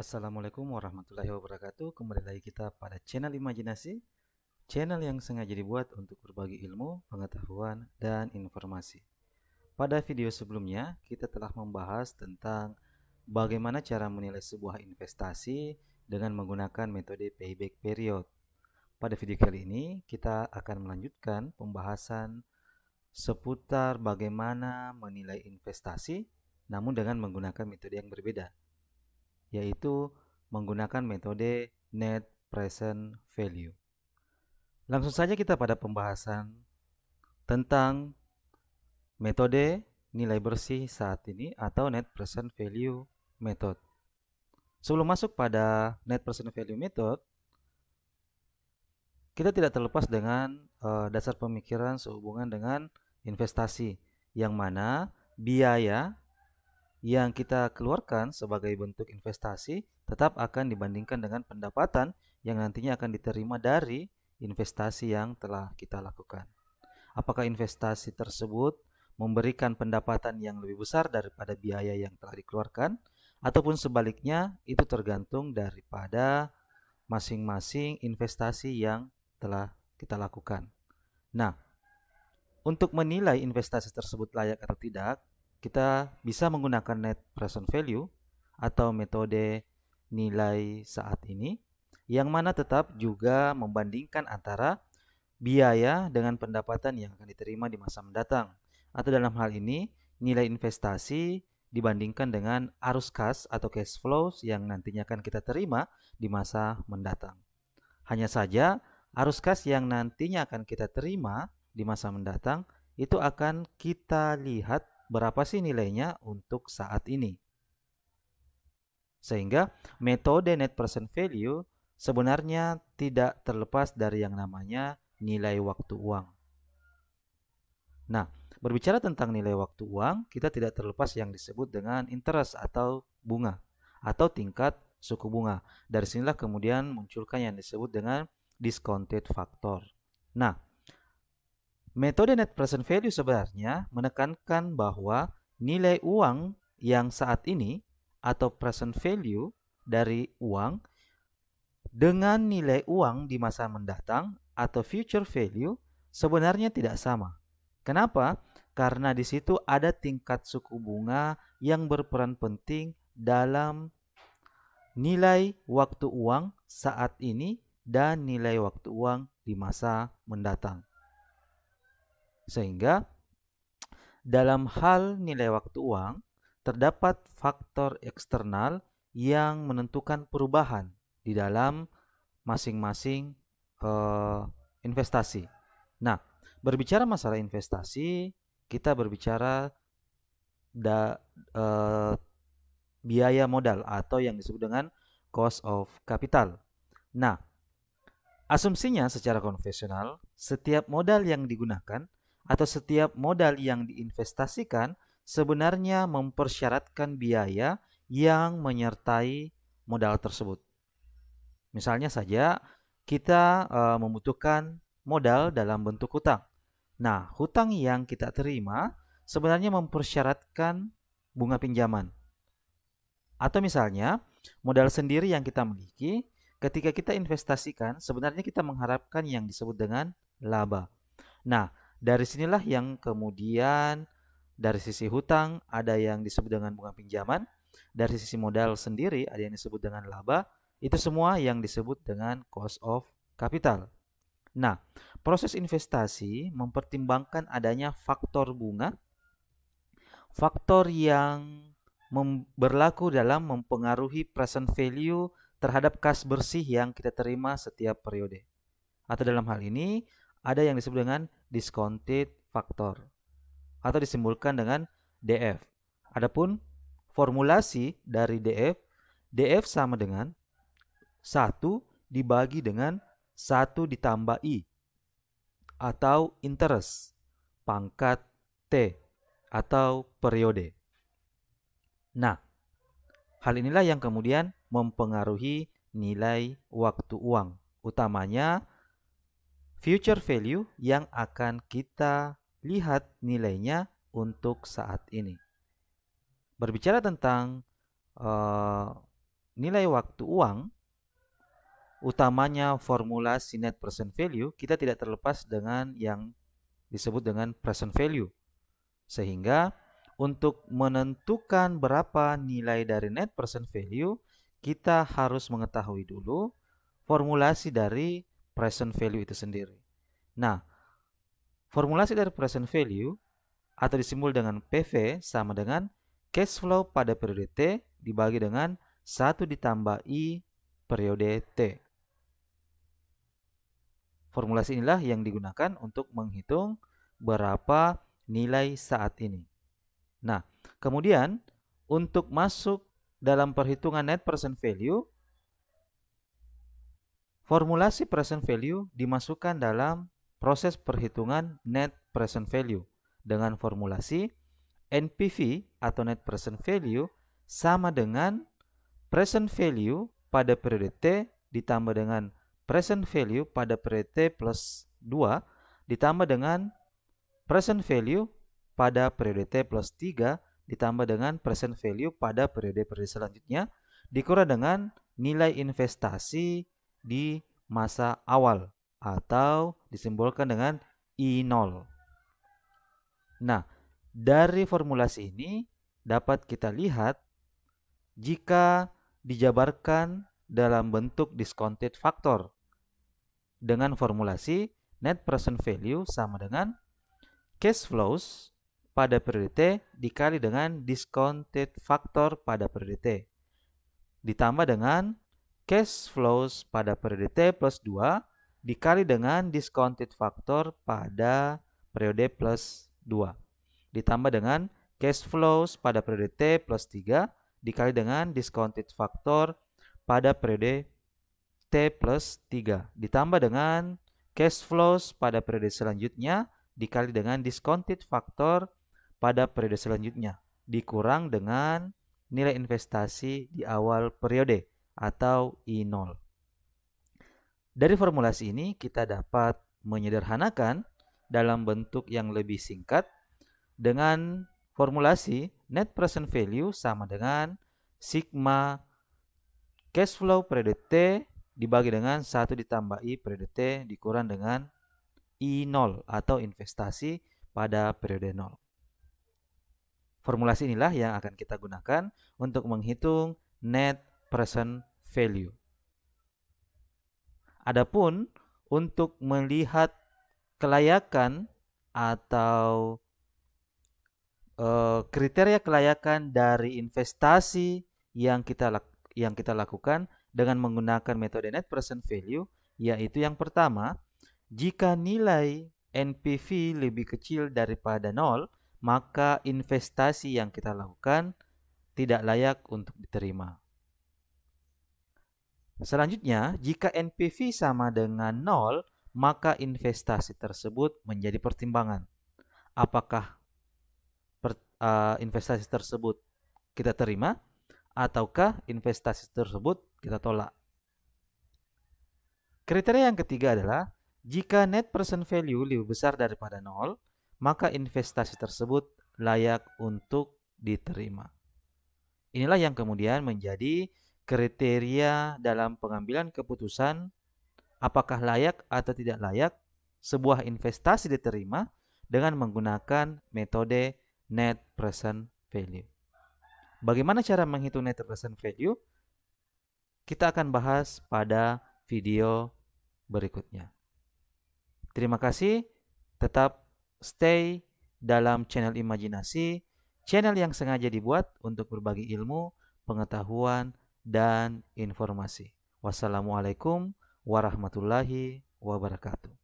Assalamualaikum warahmatullahi wabarakatuh. Kembali lagi kita pada channel Imajinasi, channel yang sengaja dibuat untuk berbagi ilmu, pengetahuan, dan informasi. Pada video sebelumnya, kita telah membahas tentang bagaimana cara menilai sebuah investasi dengan menggunakan metode payback period. Pada video kali ini, kita akan melanjutkan pembahasan seputar bagaimana menilai investasi, namun dengan menggunakan metode yang berbeda, yaitu menggunakan metode net present value. Langsung saja kita pada pembahasan tentang metode nilai bersih saat ini atau net present value method. Sebelum masuk pada net present value method, kita tidak terlepas dengan dasar pemikiran sehubungan dengan investasi, yang mana biaya yang kita keluarkan sebagai bentuk investasi tetap akan dibandingkan dengan pendapatan yang nantinya akan diterima dari investasi yang telah kita lakukan. Apakah investasi tersebut memberikan pendapatan yang lebih besar daripada biaya yang telah dikeluarkan, ataupun sebaliknya, itu tergantung daripada masing-masing investasi yang telah kita lakukan. Nah, untuk menilai investasi tersebut layak atau tidak, kita bisa menggunakan net present value atau metode nilai saat ini, yang mana tetap juga membandingkan antara biaya dengan pendapatan yang akan diterima di masa mendatang. Atau dalam hal ini, nilai investasi dibandingkan dengan arus kas atau cash flows yang nantinya akan kita terima di masa mendatang. Hanya saja, arus kas yang nantinya akan kita terima di masa mendatang itu akan kita lihat berapa sih nilainya untuk saat ini. Sehingga metode net present value sebenarnya tidak terlepas dari yang namanya nilai waktu uang. Nah, berbicara tentang nilai waktu uang, kita tidak terlepas yang disebut dengan interest atau bunga atau tingkat suku bunga. Dari sinilah kemudian munculkan yang disebut dengan discounted factor. Nah, metode net present value sebenarnya menekankan bahwa nilai uang yang saat ini atau present value dari uang dengan nilai uang di masa mendatang atau future value sebenarnya tidak sama. Kenapa? Karena di situ ada tingkat suku bunga yang berperan penting dalam nilai waktu uang saat ini dan nilai waktu uang di masa mendatang. Sehingga dalam hal nilai waktu uang, terdapat faktor eksternal yang menentukan perubahan di dalam masing-masing investasi. Nah, berbicara masalah investasi, kita berbicara biaya modal atau yang disebut dengan cost of capital. Nah, asumsinya secara konvensional, setiap modal yang digunakan atau setiap modal yang diinvestasikan sebenarnya mempersyaratkan biaya yang menyertai modal tersebut. Misalnya saja kita membutuhkan modal dalam bentuk hutang. Nah, hutang yang kita terima sebenarnya mempersyaratkan bunga pinjaman. Atau misalnya modal sendiri yang kita miliki ketika kita investasikan sebenarnya kita mengharapkan yang disebut dengan laba. Nah, dari sinilah yang kemudian dari sisi hutang ada yang disebut dengan bunga pinjaman, dari sisi modal sendiri ada yang disebut dengan laba, itu semua yang disebut dengan cost of capital. Nah, proses investasi mempertimbangkan adanya faktor bunga, faktor yang berlaku dalam mempengaruhi present value terhadap kas bersih yang kita terima setiap periode. Atau dalam hal ini ada yang disebut dengan discounted factor atau disimbolkan dengan DF. Adapun formulasi dari DF sama dengan 1 dibagi dengan 1 ditambah I atau interest pangkat T atau periode. Nah, hal inilah yang kemudian mempengaruhi nilai waktu uang, utamanya future value yang akan kita lihat nilainya untuk saat ini. Berbicara tentang nilai waktu uang, utamanya formulasi net present value, kita tidak terlepas dengan yang disebut dengan present value. Sehingga untuk menentukan berapa nilai dari net present value, kita harus mengetahui dulu formulasi dari present value itu sendiri. Nah, formulasi dari present value atau disimbol dengan PV sama dengan cash flow pada periode T dibagi dengan 1 ditambah I periode T. Formulasi inilah yang digunakan untuk menghitung berapa nilai saat ini. Nah, kemudian untuk masuk dalam perhitungan net present value, formulasi present value dimasukkan dalam proses perhitungan net present value dengan formulasi NPV atau net present value sama dengan present value pada periode T ditambah dengan present value pada periode T plus 2 ditambah dengan present value pada periode T plus 3 ditambah dengan present value pada periode-periode selanjutnya dikurang dengan nilai investasi di masa awal atau disimbolkan dengan I0. Nah, dari formulasi ini dapat kita lihat jika dijabarkan dalam bentuk discounted factor dengan formulasi net present value sama dengan cash flows pada periode T dikali dengan discounted factor pada periode T ditambah dengan cash flows pada periode T plus 2 dikali dengan discounted factor pada periode plus 2 ditambah dengan cash flows pada periode T plus 3 dikali dengan discounted factor pada periode T plus 3 ditambah dengan cash flows pada periode selanjutnya dikali dengan discounted factor pada periode selanjutnya dikurang dengan nilai investasi di awal periode atau I0. Dari formulasi ini kita dapat menyederhanakan dalam bentuk yang lebih singkat dengan formulasi net present value sama dengan sigma cash flow periode T dibagi dengan 1 ditambah I periode T dikurang dengan I0 atau investasi pada periode 0. Formulasi inilah yang akan kita gunakan untuk menghitung net present value. Adapun untuk melihat kelayakan atau kriteria kelayakan dari investasi yang kita lakukan dengan menggunakan metode net present value, yaitu yang pertama, jika nilai NPV lebih kecil daripada 0, maka investasi yang kita lakukan tidak layak untuk diterima. Selanjutnya, jika NPV sama dengan 0, maka investasi tersebut menjadi pertimbangan. Apakah investasi tersebut kita terima ataukah investasi tersebut kita tolak. Kriteria yang ketiga adalah jika net present value lebih besar daripada 0, maka investasi tersebut layak untuk diterima. Inilah yang kemudian menjadi kriteria dalam pengambilan keputusan apakah layak atau tidak layak sebuah investasi diterima dengan menggunakan metode net present value. Bagaimana cara menghitung net present value? Kita akan bahas pada video berikutnya. Terima kasih, tetap stay dalam channel Imajinasi, channel yang sengaja dibuat untuk berbagi ilmu, pengetahuan, dan informasi. Wassalamualaikum warahmatullahi wabarakatuh.